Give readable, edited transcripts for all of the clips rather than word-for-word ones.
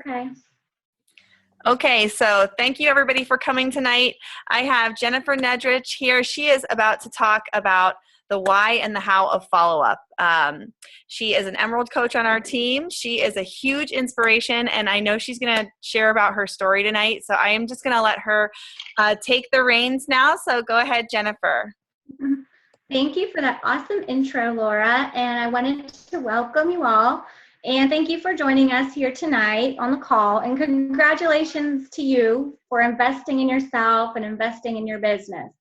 Okay. Okay, so thank you everybody for coming tonight. I have Jennifer Nedrich here. She is about to talk about the why and the how of follow-up. She is an Emerald coach on our team. She is a huge inspiration, and I know she's going to share about her story tonight. So I am just going to let her take the reins now. So go ahead, Jennifer. Thank you for that awesome intro, Laura. And I wanted to welcome you all. And thank you for joining us here tonight on the call. And congratulations to you for investing in yourself and investing in your business.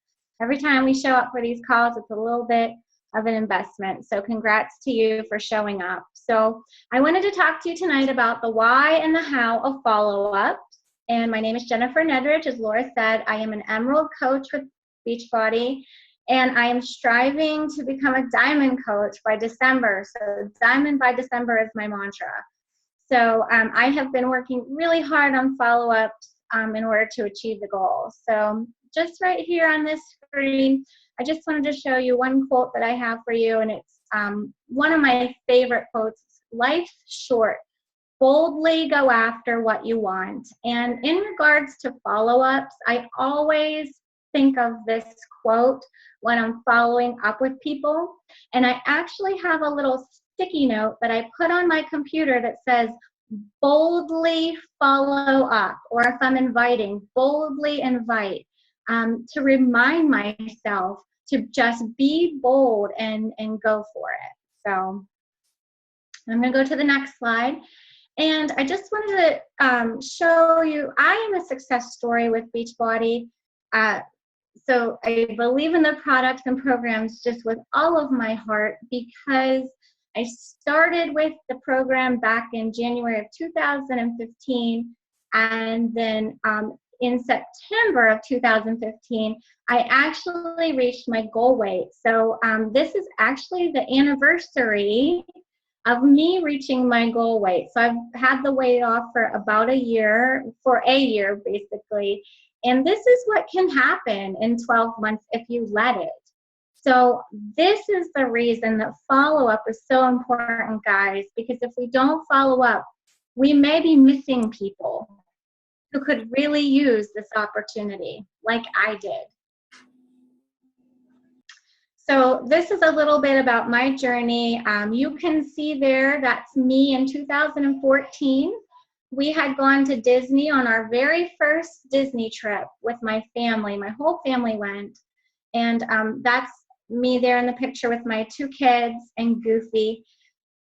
Every time we show up for these calls, it's a little bit of an investment. So congrats to you for showing up. So I wanted to talk to you tonight about the why and the how of follow-up. And my name is Jennifer Nedrich. As Laura said, I am an Emerald coach with Beachbody. And I am striving to become a diamond coach by December. So diamond by December is my mantra. So I have been working really hard on follow-ups in order to achieve the goal. So just right here on this screen, I just wanted to show you one quote that I have for you. And it's one of my favorite quotes. Life's short. Boldly go after what you want. And in regards to follow-ups, I always think of this quote when I'm following up with people. And I actually have a little sticky note that I put on my computer that says, boldly follow up, or if I'm inviting, boldly invite, to remind myself to just be bold and go for it. So I'm going to go to the next slide. And I just wanted to show you, I am a success story with Beachbody. So I believe in the products and programs just with all of my heart, because I started with the program back in January of 2015, and then in September of 2015, I actually reached my goal weight. So this is actually the anniversary of me reaching my goal weight. So I've had the weight off for about a year basically. And this is what can happen in 12 months if you let it. So this is the reason that follow-up is so important, guys, because if we don't follow up, we may be missing people who could really use this opportunity, like I did. So this is a little bit about my journey. You can see there, that's me in 2014. We had gone to Disney on our very first Disney trip with my family. My whole family went. And that's me there in the picture with my 2 kids and Goofy.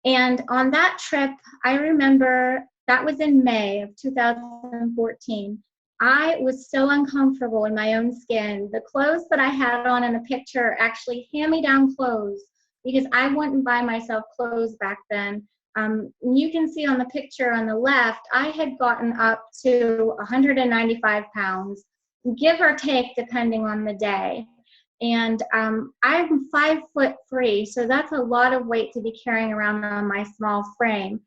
And on that trip, I remember that was in May of 2014. I was so uncomfortable in my own skin. The clothes that I had on in the picture are actually hand-me-down clothes, because I wouldn't buy myself clothes back then. You can see on the picture on the left, I had gotten up to 195 pounds, give or take, depending on the day. And I'm 5'3", so that's a lot of weight to be carrying around on my small frame.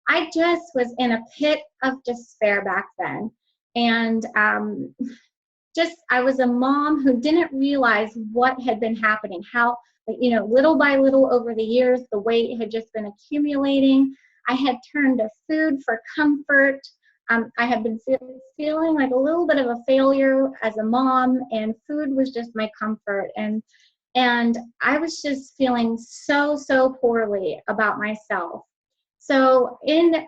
I just was in a pit of despair back then. And I was a mom who didn't realize what had been happening, how, little by little over the years, the weight had just been accumulating. I had turned to food for comfort. I had been feeling like a little bit of a failure as a mom, and food was just my comfort. And I was just feeling so poorly about myself. So in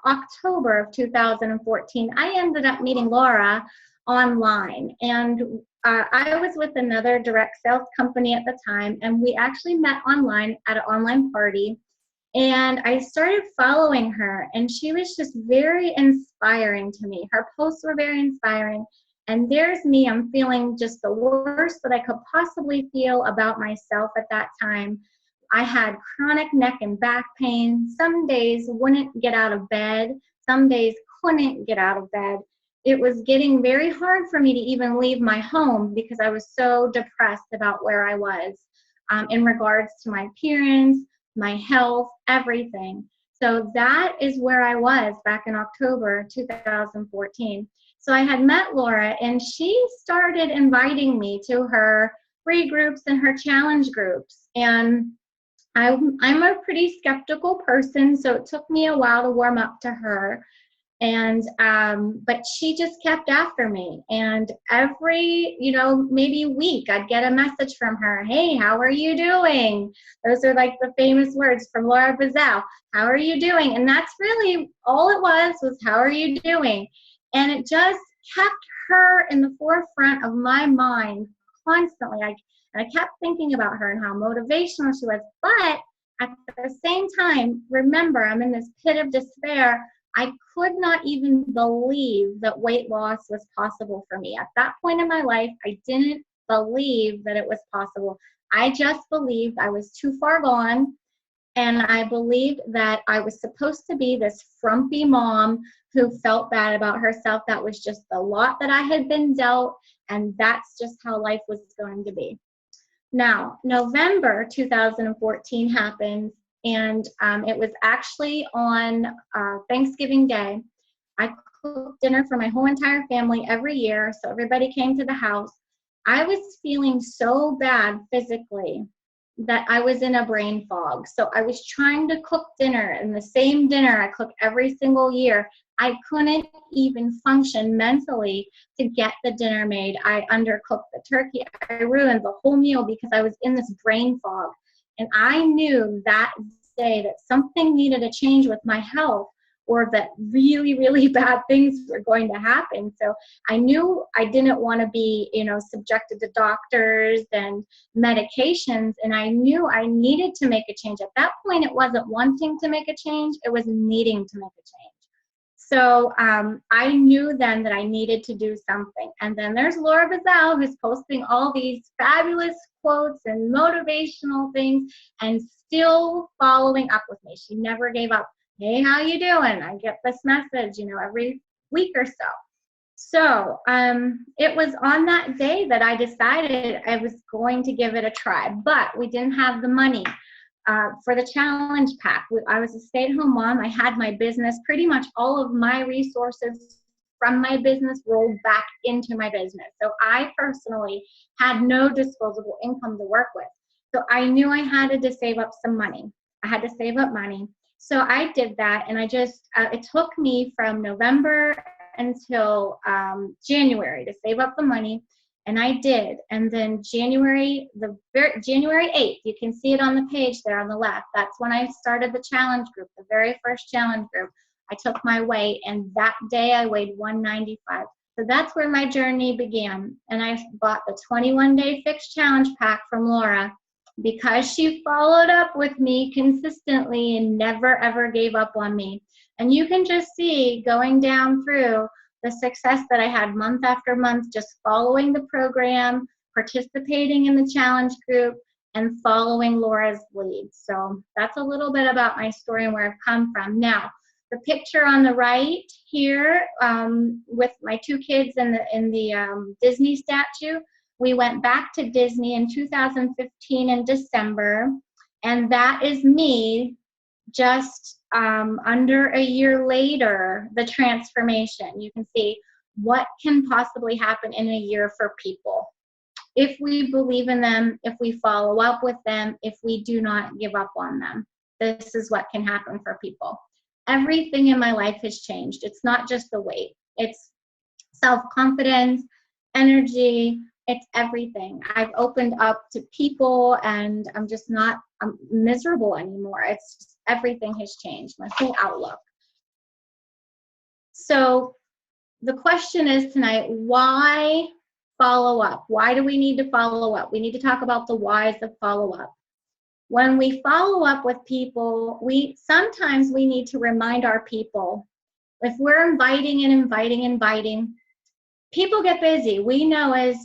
October of 2014, I ended up meeting Laura online. And I was with another direct sales company at the time, and we actually met online at an online party. And I started following her, and she was just very inspiring to me. Her posts were very inspiring. And there's me, I'm feeling just the worst that I could possibly feel about myself at that time. I had chronic neck and back pain. Some days wouldn't get out of bed. Some days couldn't get out of bed. It was getting very hard for me to even leave my home because I was so depressed about where I was in regards to my appearance, my health, everything. So that is where I was back in October 2014. So I had met Laura, and she started inviting me to her free groups and her challenge groups. And I'm a pretty skeptical person, so it took me a while to warm up to her. And, but she just kept after me. And every, maybe week I'd get a message from her. Hey, how are you doing? Those are like the famous words from Laura Buzzell. How are you doing? And that's really all it was how are you doing? And it just kept her in the forefront of my mind constantly. And I kept thinking about her and how motivational she was. But at the same time, remember, I'm in this pit of despair. I could not even believe that weight loss was possible for me. At that point in my life, I didn't believe that it was possible. I just believed I was too far gone, and I believed that I was supposed to be this frumpy mom who felt bad about herself. That was just the lot that I had been dealt, and that's just how life was going to be. Now, November 2014 happens, and it was actually on Thanksgiving Day. I cooked dinner for my whole entire family every year, so everybody came to the house. I was feeling so bad physically that I was in a brain fog. So I was trying to cook dinner, and the same dinner I cook every single year. I couldn't even function mentally to get the dinner made. I undercooked the turkey. I ruined the whole meal because I was in this brain fog. And I knew that day that something needed to change with my health, or that really, really bad things were going to happen. So I knew I didn't want to be, subjected to doctors and medications. And I knew I needed to make a change. At that point, it wasn't wanting to make a change. It was needing to make a change. So I knew then that I needed to do something. And then there's Laura Buzzell, who's posting all these fabulous quotes and motivational things and still following up with me. She never gave up. Hey, how you doing? I get this message, every week or so. So it was on that day that I decided I was going to give it a try, but we didn't have the money for the challenge pack. I was a stay-at-home mom. I had my business, pretty much all of my resources from my business rolled back into my business. So I personally had no disposable income to work with. So I knew I had to save up some money. I had to save up money. So I did that, and I just, it took me from November until January to save up the money, and I did. And then January 8th, you can see it on the page there on the left, that's when I started the challenge group, the very first challenge group. I took my weight, and that day I weighed 195. So that's where my journey began, and I bought the 21-day fixed challenge pack from Laura, because she followed up with me consistently and never ever gave up on me. And you can just see going down through the success that I had month after month, just following the program, participating in the challenge group, and following Laura's lead. So that's a little bit about my story and where I've come from. Now, the picture on the right here with my two kids in the Disney statue, we went back to Disney in 2015 in December, and that is me just under a year later, the transformation. You can see what can possibly happen in a year for people. If we believe in them, if we follow up with them, if we do not give up on them, this is what can happen for people. Everything in my life has changed. It's not just the weight. It's self-confidence, energy, it's everything. I've opened up to people, and I'm miserable anymore. It's just, everything has changed, my whole outlook. So the question is tonight, why follow up? Why do we need to follow up? We need to talk about the whys of follow up. When we follow up with people, sometimes we need to remind our people, if we're inviting and inviting, people get busy. We know, as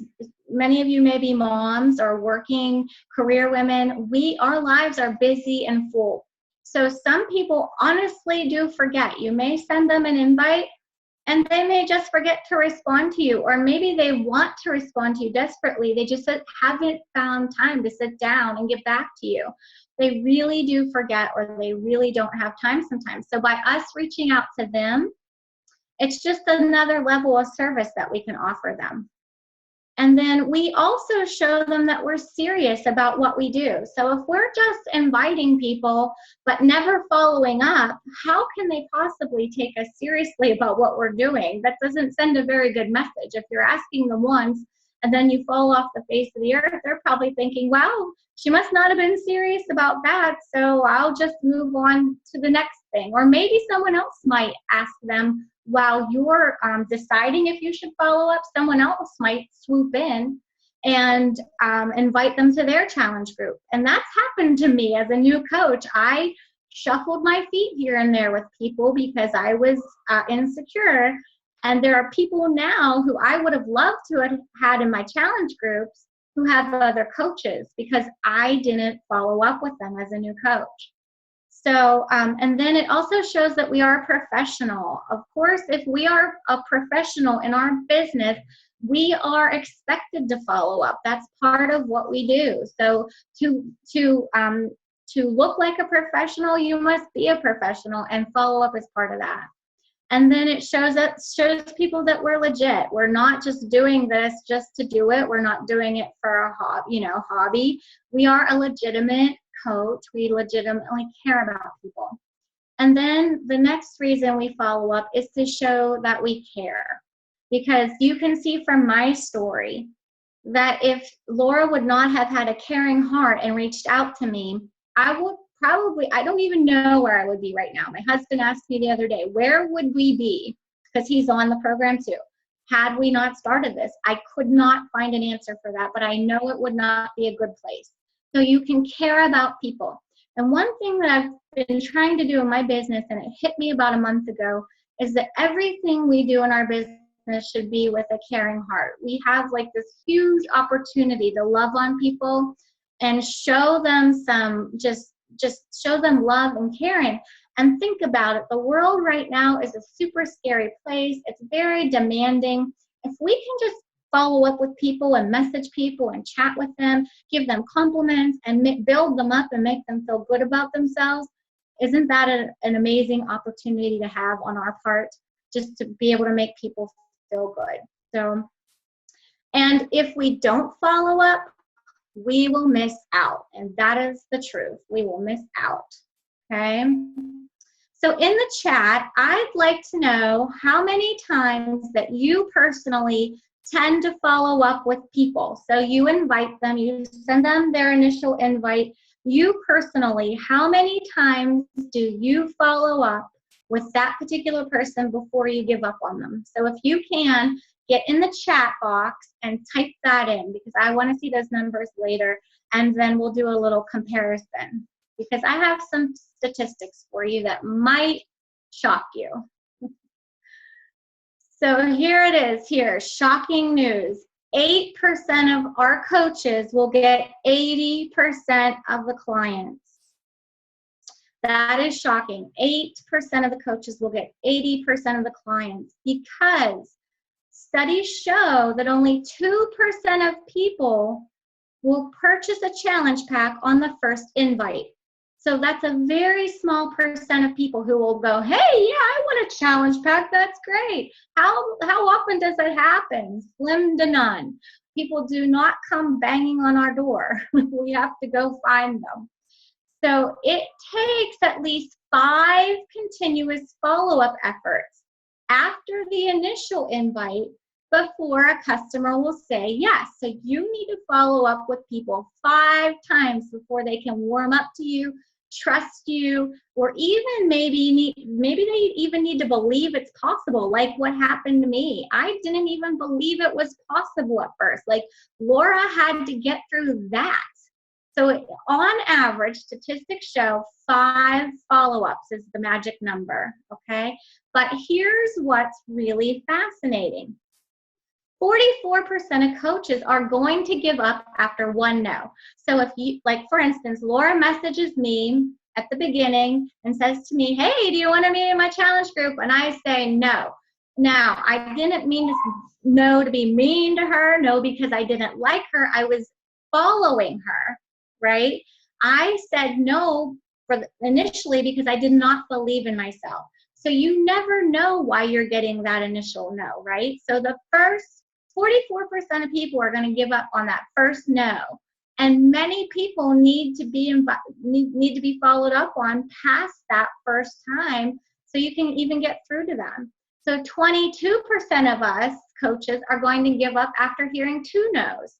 many of you may be moms or working career women, our lives are busy and full. So some people honestly do forget. You may send them an invite, and they may just forget to respond to you, or maybe they want to respond to you desperately. They just haven't found time to sit down and get back to you. They really do forget, or they really don't have time sometimes. So by us reaching out to them, it's just another level of service that we can offer them. And then we also show them that we're serious about what we do. So if we're just inviting people but never following up, how can they possibly take us seriously about what we're doing? That doesn't send a very good message. If you're asking them once and then you fall off the face of the earth, they're probably thinking, wow, she must not have been serious about that, so I'll just move on to the next thing. Or maybe someone else might ask them while you're deciding if you should follow up. Someone else might swoop in and invite them to their challenge group. And that's happened to me as a new coach. I shuffled my feet here and there with people because I was insecure. And there are people now who I would have loved to have had in my challenge groups who have other coaches because I didn't follow up with them as a new coach. So, and then it also shows that we are a professional. Of course, if we are a professional in our business, we are expected to follow up. That's part of what we do. So to look like a professional, you must be a professional, and follow up is part of that. And then it shows people that we're legit. We're not just doing this just to do it. We're not doing it for a hobby. We are a legitimate coach. We legitimately care about people. And then the next reason we follow up is to show that we care. Because you can see from my story that if Laura would not have had a caring heart and reached out to me, I don't even know where I would be right now. My husband asked me the other day, where would we be? Because he's on the program too. Had we not started this, I could not find an answer for that, but I know it would not be a good place. So you can care about people. And one thing that I've been trying to do in my business, and it hit me about a month ago, is that everything we do in our business should be with a caring heart. We have like this huge opportunity to love on people and show them just show them love and caring. And think about it. The world right now is a super scary place. It's very demanding. If we can just follow up with people and message people and chat with them, give them compliments and build them up and make them feel good about themselves, isn't that an amazing opportunity to have on our part, just to be able to make people feel good? So, and if we don't follow up, we will miss out. And that is the truth. We will miss out. Okay? So in the chat, I'd like to know how many times that you personally tend to follow up with people. So you invite them, you send them their initial invite. You personally, how many times do you follow up with that particular person before you give up on them? So if you can, get in the chat box and type that in, because I want to see those numbers later, and then we'll do a little comparison, because I have some statistics for you that might shock you. So here it is, shocking news. 8% of our coaches will get 80% of the clients. That is shocking. 8% of the coaches will get 80% of the clients, because studies show that only 2% of people will purchase a challenge pack on the first invite. So that's a very small percent of people who will go, hey, yeah, I want a challenge pack. That's great. How often does that happen? Slim to none. People do not come banging on our door. We have to go find them. So it takes at least 5 continuous follow-up efforts after the initial invite before a customer will say yes. So you need to follow up with people 5 times before they can warm up to you, trust you, or even maybe they even need to believe it's possible, like what happened to me. I didn't even believe it was possible at first. Like Laura had to get through that. So on average, statistics show 5 follow-ups is the magic number, okay? But here's what's really fascinating. 44% of coaches are going to give up after 1 no. So if you, like for instance, Laura messages me at the beginning and says to me, hey, do you want to meet in my challenge group? And I say no. Now, I didn't mean no to be mean to her, no, because I didn't like her. I was following her, right? I said no initially because I did not believe in myself. So you never know why you're getting that initial no, right? So the first 44% of people are going to give up on that first no. And many people need to be followed up on past that first time so you can even get through to them. So 22% of us coaches are going to give up after hearing 2 no's.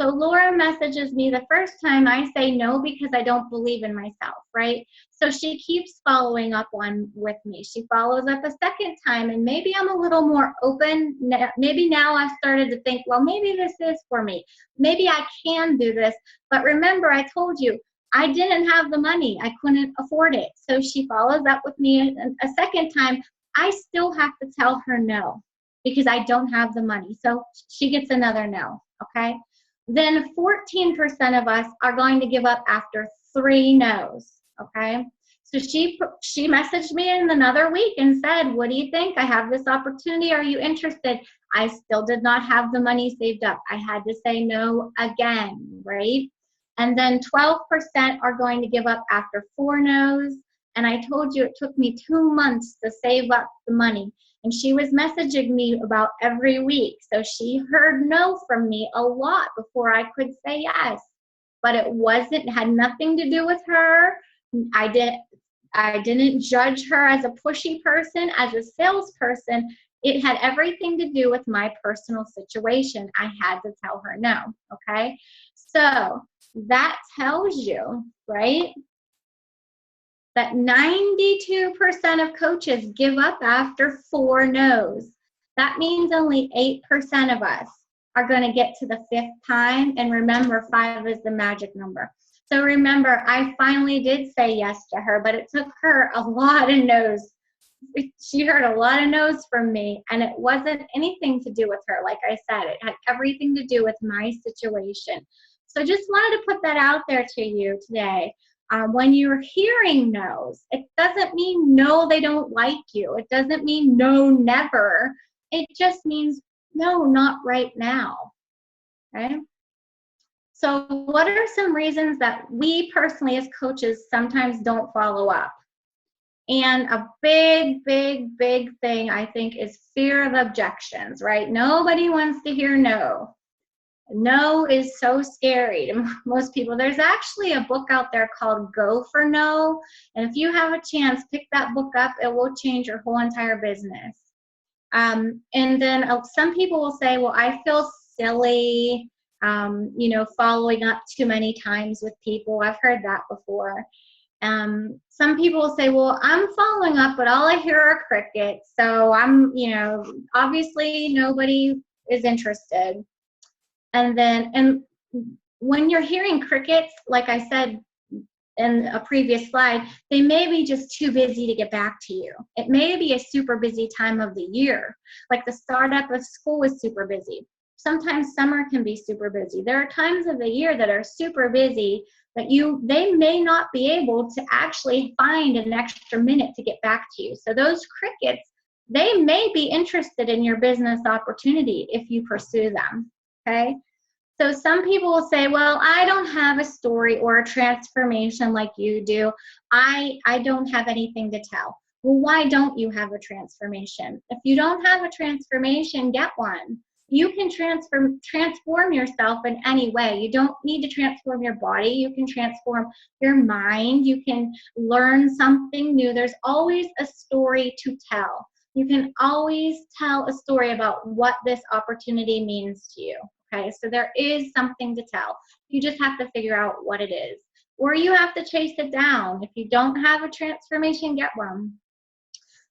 So Laura messages me the first time, I say no because I don't believe in myself, right? So she keeps following up with me. She follows up a second time, and maybe I'm a little more open. Maybe now I've started to think, well, maybe this is for me. Maybe I can do this. But remember, I told you, I didn't have the money. I couldn't afford it. So she follows up with me a second time. I still have to tell her no because I don't have the money. So she gets another no, okay? Then 14% of us are going to give up after 3 no's, okay? So she messaged me in another week and said, what do you think? I have this opportunity. Are you interested? I still did not have the money saved up. I had to say no again, right? And then 12% are going to give up after 4 no's. And I told you it took me 2 months to save up the money. And she was messaging me about every week. So she heard no from me a lot before I could say yes. But it had nothing to do with her. I didn't judge her as a pushy person, as a salesperson. It had everything to do with my personal situation. I had to tell her no, okay? So that tells you, right, that 92% of coaches give up after 4 no's. That means only 8% of us are going to get to the 5th time. And remember, 5 is the magic number. So remember, I finally did say yes to her, but it took her a lot of no's. She heard a lot of no's from me, and it wasn't anything to do with her. Like I said, it had everything to do with my situation. So just wanted to put that out there to you today. When you're hearing no's, it doesn't mean no, they don't like you. It doesn't mean no, never. It just means no, not right now. Okay? So what are some reasons that we personally as coaches sometimes don't follow up? And a big, big, big thing I think is fear of objections, right? Nobody wants to hear no. No is so scary to most people. There's actually a book out there called Go for No. And if you have a chance, pick that book up. It will change your whole entire business. And then some people will say, well, I feel silly, following up too many times with people. I've heard that before. Some people will say, well, I'm following up, but all I hear are crickets. So I'm, obviously nobody is interested. And when you're hearing crickets, like I said in a previous slide, they may be just too busy to get back to you. It may be a super busy time of the year, like the startup of school is super busy. Sometimes summer can be super busy. There are times of the year that are super busy that they may not be able to actually find an extra minute to get back to you. So those crickets, they may be interested in your business opportunity if you pursue them. Okay, so some people will say, well, I don't have a story or a transformation like you do. I don't have anything to tell. Well, why don't you have a transformation? If you don't have a transformation, get one. You can transform yourself in any way. You don't need to transform your body. You can transform your mind. You can learn something new. There's always a story to tell. You can always tell a story about what this opportunity means to you, okay? So there is something to tell. You just have to figure out what it is. Or you have to chase it down. If you don't have a transformation, get one.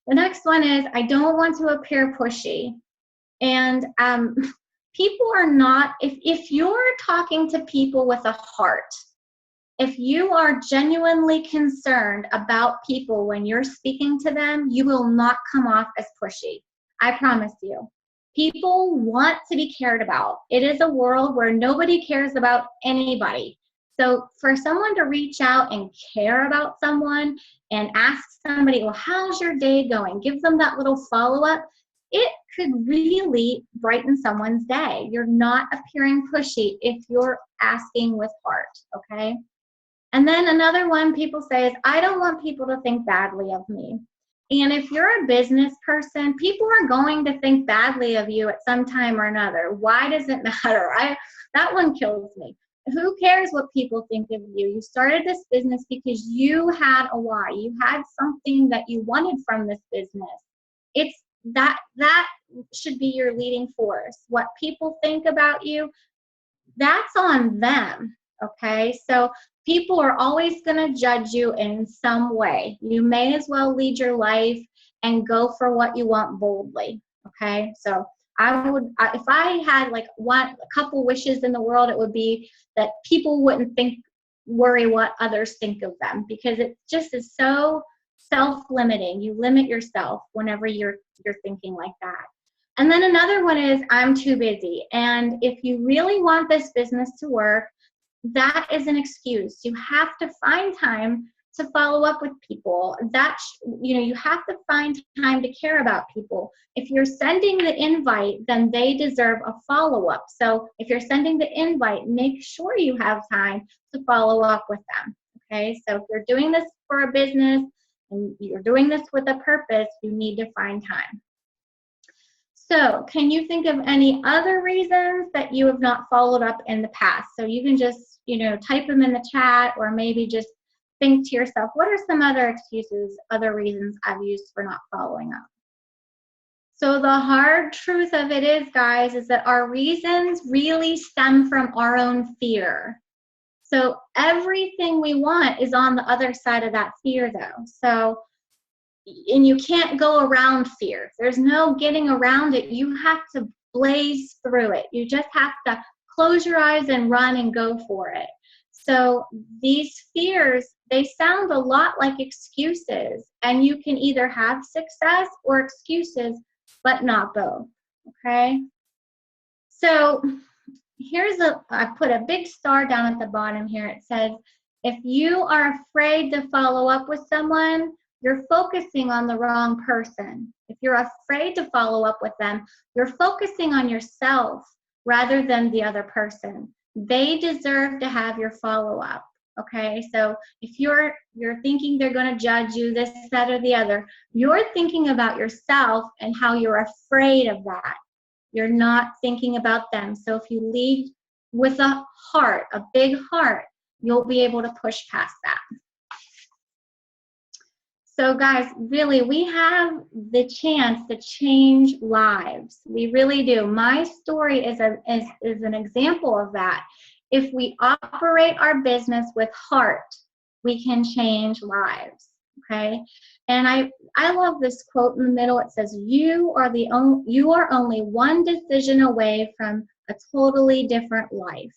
The next one is, I don't want to appear pushy. And people are not, if you're talking to people with a heart, if you are genuinely concerned about people when you're speaking to them, you will not come off as pushy. I promise you. People want to be cared about. It is a world where nobody cares about anybody. So for someone to reach out and care about someone and ask somebody, well, how's your day going? Give them that little follow-up. It could really brighten someone's day. You're not appearing pushy if you're asking with heart, okay? And then another one people say is, I don't want people to think badly of me. And if you're a business person, people are going to think badly of you at some time or another. Why does it matter? That one kills me. Who cares what people think of you? You started this business because you had a why. You had something that you wanted from this business. It's that should be your leading force. What people think about you, that's on them. Okay, so people are always going to judge you in some way. You may as well lead your life and go for what you want boldly. Okay, so if I had like a couple wishes in the world, it would be that people wouldn't worry what others think of them, because it just is so self-limiting. You limit yourself whenever you're thinking like that. And then another one is, I'm too busy. And if you really want this business to work, that is an excuse. You have to find time to follow up with people. You have to find time to care about people. If you're sending the invite, then they deserve a follow-up. So if you're sending the invite, make sure you have time to follow up with them. Okay, so if you're doing this for a business and you're doing this with a purpose, you need to find time. So can you think of any other reasons that you have not followed up in the past? So you can just, type them in the chat, or maybe just think to yourself, what are some other excuses, other reasons I've used for not following up? So the hard truth of it is, guys, is that our reasons really stem from our own fear. So everything we want is on the other side of that fear, though. And you can't go around fear. There's no getting around it. You have to blaze through it. You just have to close your eyes and run and go for it. So these fears, they sound a lot like excuses, and you can either have success or excuses, but not both, okay? So I put a big star down at the bottom here. It says, if you are afraid to follow up with someone, you're focusing on the wrong person. If you're afraid to follow up with them, you're focusing on yourself rather than the other person. They deserve to have your follow-up, okay? So if you're thinking they're going to judge you, this, that, or the other, you're thinking about yourself and how you're afraid of that. You're not thinking about them. So if you lead with a heart, a big heart, you'll be able to push past that. So guys, really, we have the chance to change lives. We really do. My story is an example of that. If we operate our business with heart, we can change lives, okay? And I love this quote in the middle. It says, you are only one decision away from a totally different life.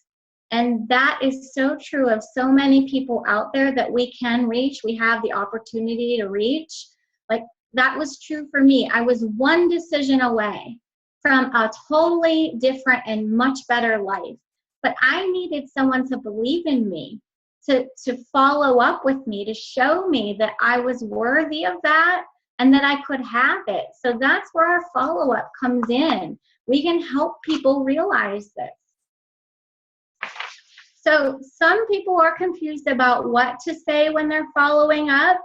And that is so true of so many people out there that we can reach. We have the opportunity to reach. Like, that was true for me. I was one decision away from a totally different and much better life. But I needed someone to believe in me, to follow up with me, to show me that I was worthy of that and that I could have it. So that's where our follow-up comes in. We can help people realize this. So some people are confused about what to say when they're following up.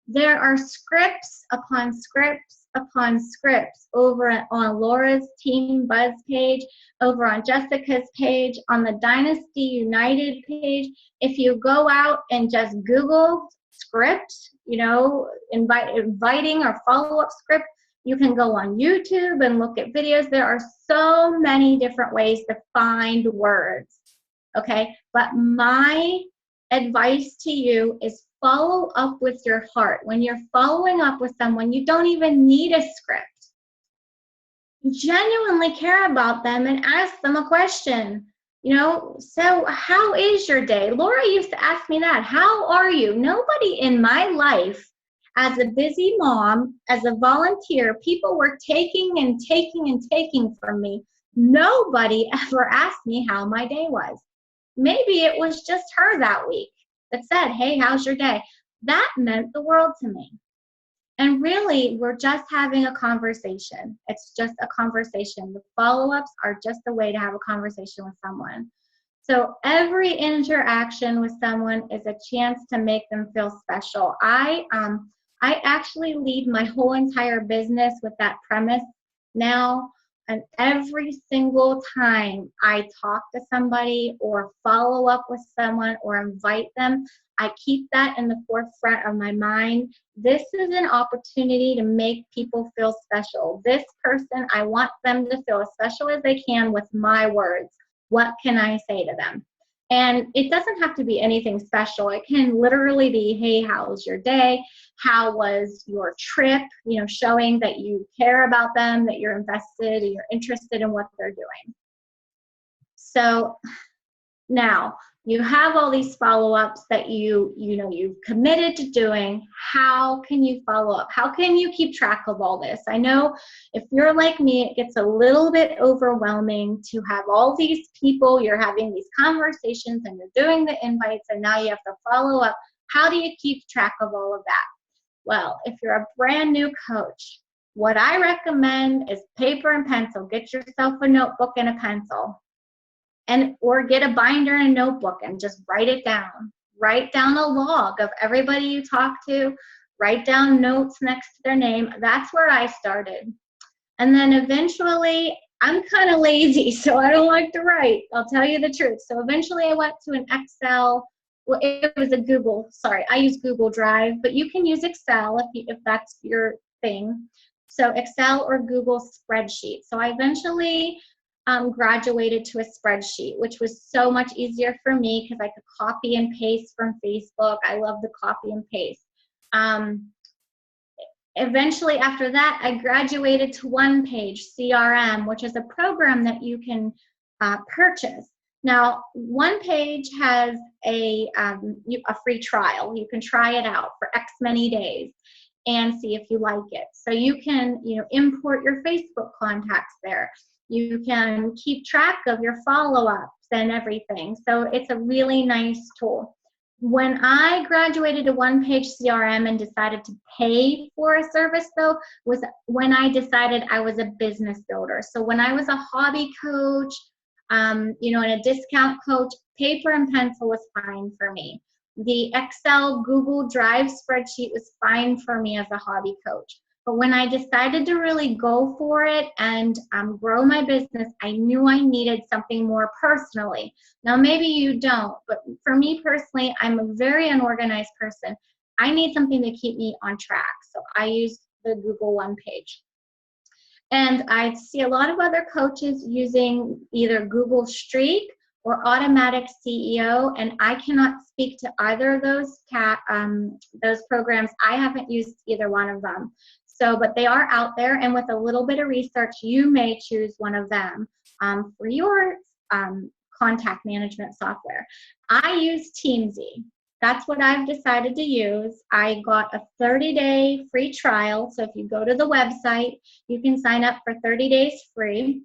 There are scripts upon scripts upon scripts over on Laura's Team Buzz page, over on Jessica's page, on the Dynasty United page. If you go out and just Google script, inviting or follow-up script, you can go on YouTube and look at videos. There are so many different ways to find words. Okay, but my advice to you is follow up with your heart. When you're following up with someone, you don't even need a script. Genuinely care about them and ask them a question. So how is your day? Laura used to ask me that. How are you? Nobody in my life, as a busy mom, as a volunteer, people were taking and taking and taking from me. Nobody ever asked me how my day was. Maybe it was just her that week that said, hey, how's your day? That meant the world to me. And really, we're just having a conversation. It's just a conversation. The follow-ups are just a way to have a conversation with someone. So every interaction with someone is a chance to make them feel special. I I actually lead my whole entire business with that premise now. And every single time I talk to somebody or follow up with someone or invite them, I keep that in the forefront of my mind. This is an opportunity to make people feel special. This person, I want them to feel as special as they can with my words. What can I say to them? And it doesn't have to be anything special. It can literally be, hey, how was your day? How was your trip? You know, showing that you care about them, that you're invested and you're interested in what they're doing. So now you have all these follow-ups that you've committed to doing. How can you follow up? How can you keep track of all this? I know if you're like me, it gets a little bit overwhelming to have all these people, you're having these conversations and you're doing the invites and now you have to follow up. How do you keep track of all of that? Well, if you're a brand new coach, what I recommend is paper and pencil. Get yourself a notebook and a pencil. Or get a binder and a notebook and just write it down. Write down a log of everybody you talk to. Write down notes next to their name. That's where I started. And then eventually, I'm kind of lazy, so I don't like to write. I'll tell you the truth. So eventually I went to an Excel. Well, it was a Google. Sorry, I use Google Drive, but you can use Excel if that's your thing. So Excel or Google spreadsheet. So I eventually graduated to a spreadsheet, which was so much easier for me because I could copy and paste from Facebook. I love the copy and paste. Eventually, after that, I graduated to One Page CRM, which is a program that you can purchase. Now, One Page has a free trial. You can try it out for X many days and see if you like it. So you can, import your Facebook contacts there. You can keep track of your follow-ups and everything. So it's a really nice tool. When I graduated to One Page CRM and decided to pay for a service, though, was when I decided I was a business builder. So when I was a hobby coach, and a discount coach, paper and pencil was fine for me. The Excel Google Drive spreadsheet was fine for me as a hobby coach. But when I decided to really go for it and grow my business, I knew I needed something more personally. Now, maybe you don't, but for me personally, I'm a very unorganized person. I need something to keep me on track. So I use the Google One Page. And I see a lot of other coaches using either Google Streak or Automatic CEO, and I cannot speak to either of those programs. I haven't used either one of them. So, but they are out there, and with a little bit of research, you may choose one of them for your contact management software. I use Teamzy. That's what I've decided to use. I got a 30-day free trial. So if you go to the website, you can sign up for 30 days free.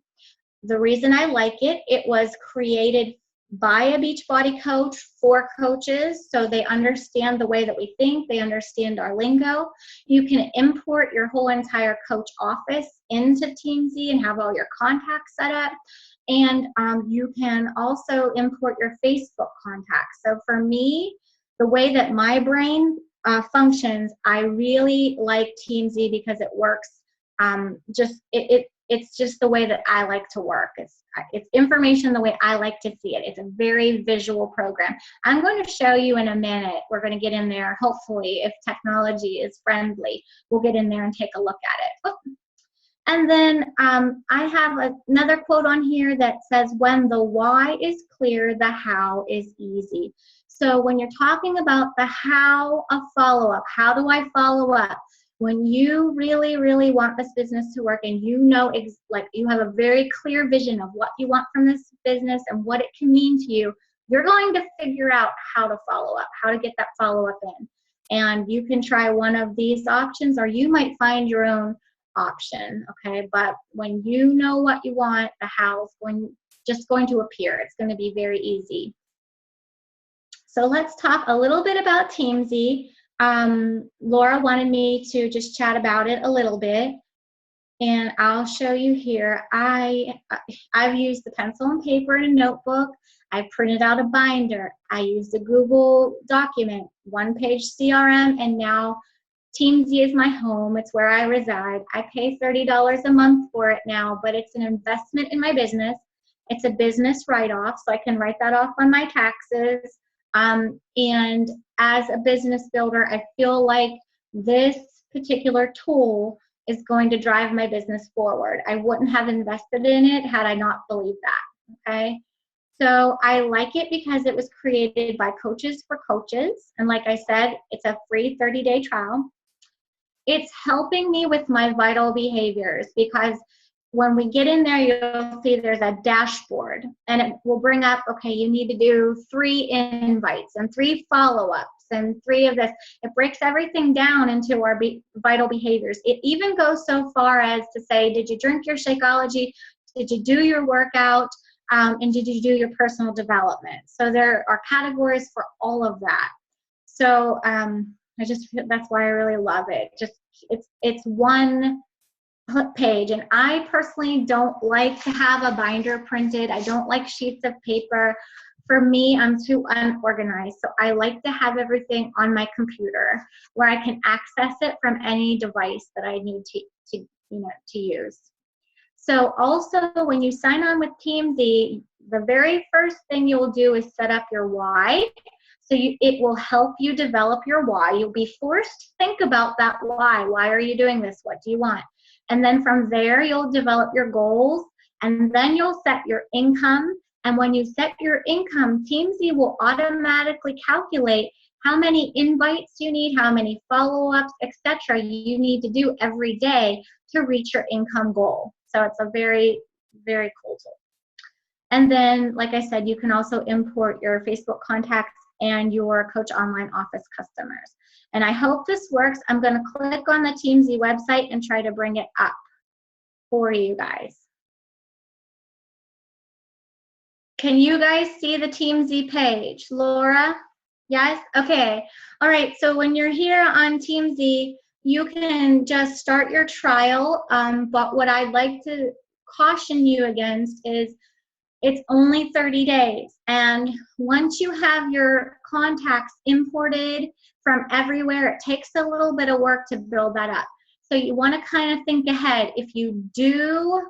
The reason I like it, it was created by a Beachbody coach for coaches, so they understand the way that we think, they understand our lingo. You can import your whole entire coach office into Teamzy and have all your contacts set up. And you can also import your Facebook contacts. So for me, the way that my brain functions, I really like Teamzy because it works. It's just the way that I like to work. It's information the way I like to see it. It's a very visual program. I'm going to show you in a minute. We're going to get in there. Hopefully, if technology is friendly, we'll get in there and take a look at it. Oh. And then I have another quote on here that says, when the why is clear, the how is easy. So when you're talking about the how of follow-up, how do I follow up? When you really, really want this business to work and you have a very clear vision of what you want from this business and what it can mean to you, you're going to figure out how to follow up, how to get that follow-up in. And you can try one of these options, or you might find your own option, okay? But when you know what you want, the how's just going to appear. It's going to be very easy. So let's talk a little bit about Teamzy. Laura wanted me to just chat about it a little bit, and I'll show you here. I've used the pencil and paper and a notebook. I printed out a binder. I used a Google document, One Page CRM, and now Teamsy is my home. It's where I reside. I pay $30 a month for it now, but it's an investment in my business. It's a business write-off, so I can write that off on my taxes. And as a business builder, I feel like this particular tool is going to drive my business forward. I wouldn't have invested in it had I not believed that, okay? So I like it because it was created by coaches for coaches. And like I said, it's a free 30-day trial. It's helping me with my vital behaviors, because when we get in there, you'll see there's a dashboard, and it will bring up, okay, you need to do 3 invites and 3 follow-ups and 3 of this. It breaks everything down into our vital behaviors. It even goes so far as to say, did you drink your Shakeology? Did you do your workout? And did you do your personal development? So there are categories for all of that. So that's why I really love it. Just it's one page, and I personally don't like to have a binder printed. I don't like sheets of paper. For me, I'm too unorganized, so I like to have everything on my computer where I can access it from any device that I need to use. So also, when you sign on with Teamsy, the very first thing you'll do is set up your why. So it will help you develop your why. You'll be forced to think about that why. Why are you doing this? What do you want? And then from there, you'll develop your goals, and then you'll set your income. And when you set your income, Teamsy will automatically calculate how many invites you need, how many follow-ups, etc. you need to do every day to reach your income goal. So it's a very, very cool tool. And then, like I said, you can also import your Facebook contacts and your Coach Online Office customers. And I hope this works. I'm going to click on the Teamsy website and try to bring it up for you guys. Can you guys see the Teamsy page? Laura? Yes? Okay. All right. So when you're here on Teamsy, you can just start your trial. But what I'd like to caution you against is it's only 30 days. And once you have your contacts imported from everywhere, it takes a little bit of work to build that up. So you want to kind of think ahead. If you do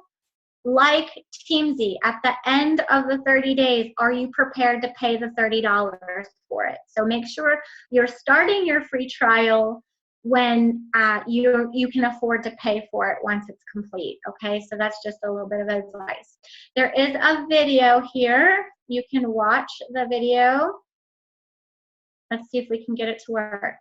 like Teamsy, at the end of the 30 days, are you prepared to pay the $30 for it? So make sure you're starting your free trial when you can afford to pay for it once it's complete, okay? So that's just a little bit of advice. There is a video here. You can watch the video. Let's see if we can get it to work.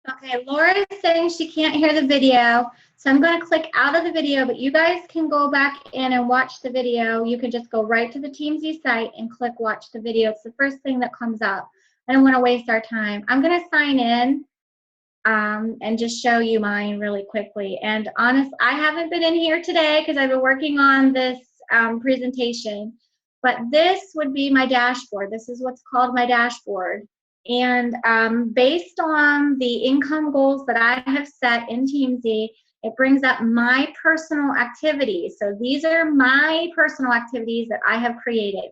Okay, Laura is saying she can't hear the video, so I'm going to click out of the video, but you guys can go back in and watch the video. You can just go right to the Teamsy site and click watch the video. It's the first thing that comes up. I don't want to waste our time. I'm going to sign in and just show you mine really quickly. And honest, I haven't been in here today because I've been working on this presentation, but this would be my dashboard. This is what's called my dashboard. And based on the income goals that I have set in Teamsy, it brings up my personal activities. So these are my personal activities that I have created.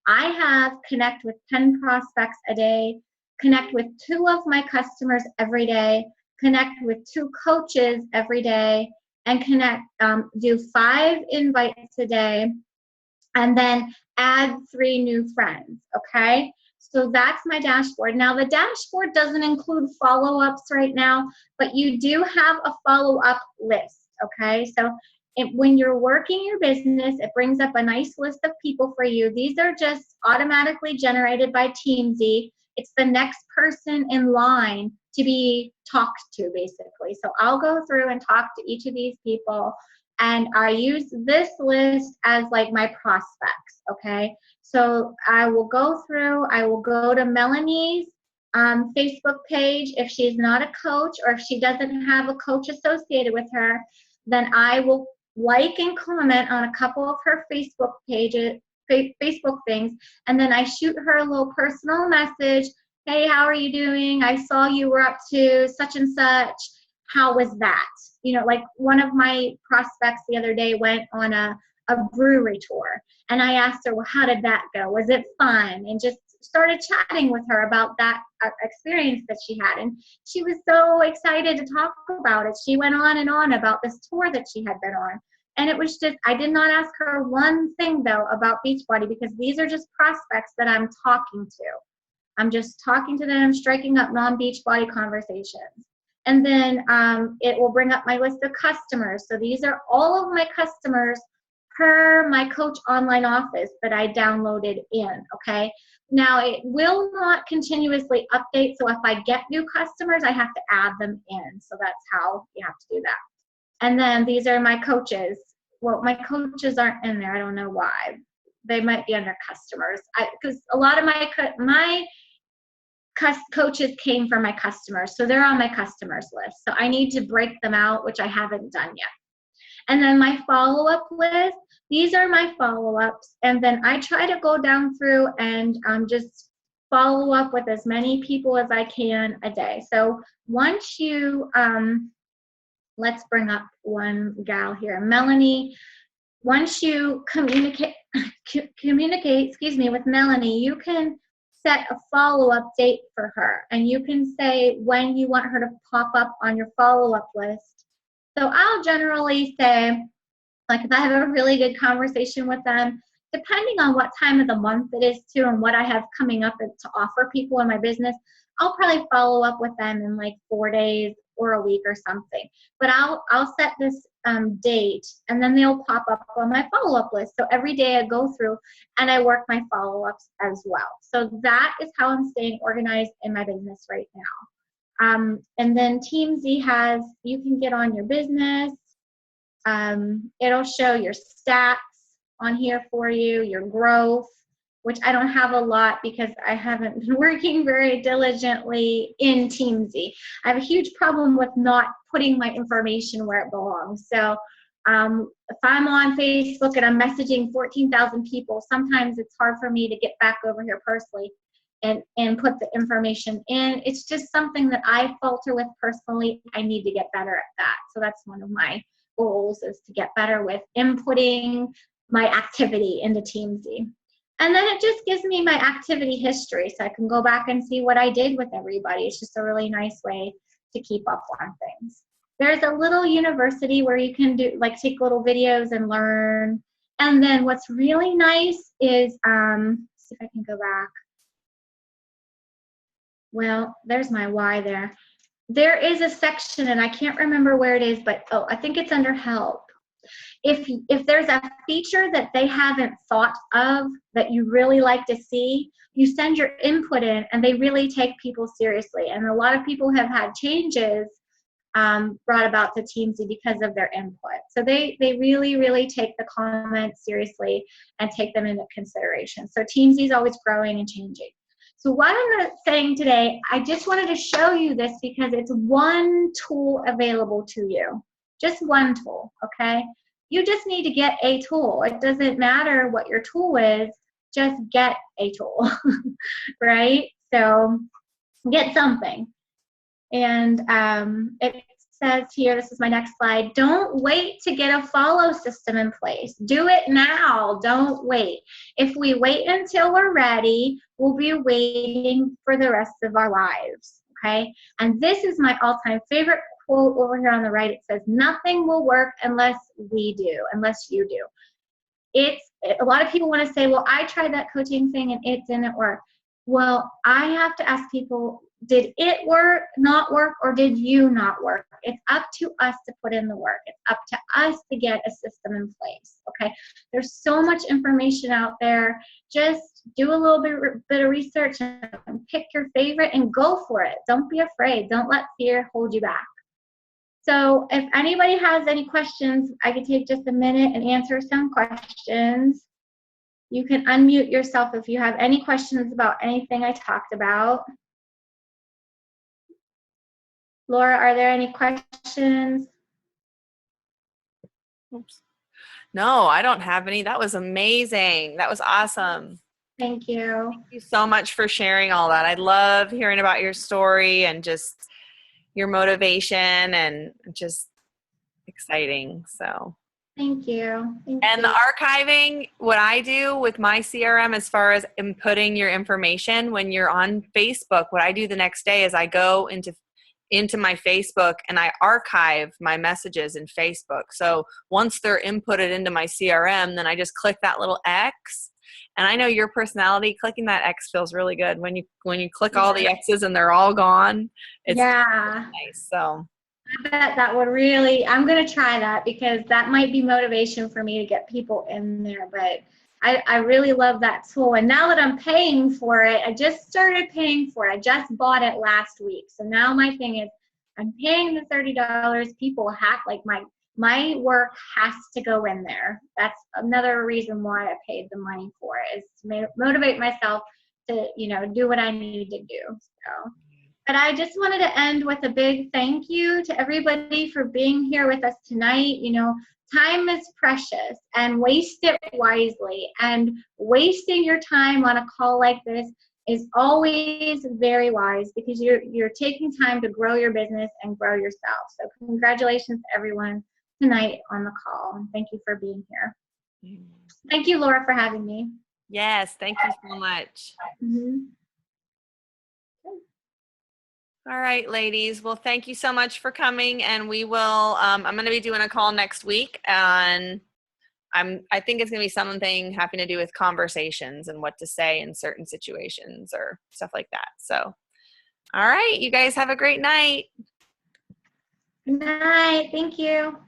I have connect with 10 prospects a day, connect with 2 of my customers every day, connect with 2 coaches every day, and do 5 invites a day, and then add 3 new friends, okay? So that's my dashboard. Now the dashboard doesn't include follow-ups right now, but you do have a follow-up list, okay? So when you're working your business, it brings up a nice list of people for you. These are just automatically generated by Teamsy. It's the next person in line to be talked to, basically. So I'll go through and talk to each of these people, and I use this list as like my prospects, okay? So I will go through, I will go to Melanie's Facebook page. If she's not a coach, or if she doesn't have a coach associated with her, then I will like and comment on a couple of her Facebook pages, Facebook things, and then I shoot her a little personal message. Hey, how are you doing? I saw you were up to such and such. How was that? You know, like one of my prospects the other day went on a brewery tour, and I asked her, well, how did that go? Was it fun? And just started chatting with her about that experience that she had, and she was so excited to talk about it. She went on and on about this tour that she had been on, and it was just, I did not ask her one thing though about Beachbody, because these are just prospects that I'm talking to. I'm just talking to them, striking up non-Beachbody conversations. And then it will bring up my list of customers. So these are all of my customers per my Coach Online Office that I downloaded in, okay? Now, it will not continuously update, so if I get new customers, I have to add them in. So that's how you have to do that. And then these are my coaches. Well, my coaches aren't in there. I don't know why. They might be under customers. Because a lot of my coaches came from my customers, so they're on my customers list. So I need to break them out, which I haven't done yet. And then my follow-up list, these are my follow-ups, and then I try to go down through and just follow up with as many people as I can a day. So once you, let's bring up one gal here, Melanie. Once you communicate, with Melanie, you can set a follow-up date for her, and you can say when you want her to pop up on your follow-up list. So I'll generally say, like if I have a really good conversation with them, depending on what time of the month it is too and what I have coming up to offer people in my business, I'll probably follow up with them in like 4 days or a week or something. But I'll set this date, and then they'll pop up on my follow-up list. So every day I go through and I work my follow-ups as well. So that is how I'm staying organized in my business right now. And then Teamsy has, you can get on your business. It'll show your stats on here for you, your growth, which I don't have a lot because I haven't been working very diligently in Teamsy. I have a huge problem with not putting my information where it belongs. So if I'm on Facebook and I'm messaging 14,000 people, sometimes it's hard for me to get back over here personally and put the information in. It's just something that I falter with personally. I need to get better at that. So that's one of my goals, is to get better with inputting my activity into Teamsy. And then it just gives me my activity history, so I can go back and see what I did with everybody. It's just a really nice way to keep up on things. There's a little university where you can do, like, take little videos and learn. And then what's really nice is, let's see if I can go back. Well, there's my why there. There is a section, and I can't remember where it is, but I think it's under help. If there's a feature that they haven't thought of that you really like to see, you send your input in, and they really take people seriously. And a lot of people have had changes brought about to Teamsy because of their input. So they really, really take the comments seriously and take them into consideration. So Teamsy is always growing and changing. So what I'm saying today, I just wanted to show you this because it's one tool available to you. Just one tool, okay? You just need to get a tool. It doesn't matter what your tool is, just get a tool, right? So get something. And it says here, this is my next slide, don't wait to get a follow system in place. Do it now, don't wait. If we wait until we're ready, we'll be waiting for the rest of our lives, okay? And this is my all-time favorite quote over here on the right. It says, nothing will work unless we do, unless you do. A lot of people want to say, well, I tried that coaching thing and it didn't work. Well, I have to ask people, did it work, not work, or did you not work? It's up to us to put in the work. It's up to us to get a system in place, okay? There's so much information out there. Just do a little bit of research and pick your favorite and go for it. Don't be afraid. Don't let fear hold you back. So if anybody has any questions, I could take just a minute and answer some questions. You can unmute yourself if you have any questions about anything I talked about. Laura, are there any questions? Oops. No, I don't have any. That was amazing. That was awesome. Thank you. Thank you so much for sharing all that. I love hearing about your story and just your motivation, and just exciting. So Thank you. Thank and the you. archiving, what I do with my CRM as far as inputting your information when you're on Facebook, what I do the next day is I go into my Facebook and I archive my messages in Facebook. So once they're inputted into my CRM, then I just click that little X. And I know your personality, clicking that X feels really good. When you click all the X's and they're all gone, it's nice. So I bet that would really, I'm going to try that because that might be motivation for me to get people in there. But I really love that tool. And now that I'm paying for it, I just started paying for it. I just bought it last week. So now my thing is I'm paying the $30. People have, like, my work has to go in there. That's another reason why I paid the money for it, is to motivate myself to, do what I need to do. So. But I just wanted to end with a big thank you to everybody for being here with us tonight. Time is precious, and waste it wisely. And wasting your time on a call like this is always very wise, because you're taking time to grow your business and grow yourself. So congratulations to everyone tonight on the call. And thank you for being here. Thank you, Laura, for having me. yes, thank you so much. Mm-hmm. All right, ladies. Well, thank you so much for coming, and we will. I'm going to be doing a call next week, and I think it's going to be something having to do with conversations and what to say in certain situations or stuff like that. So, all right, you guys have a great night. Good night. Thank you.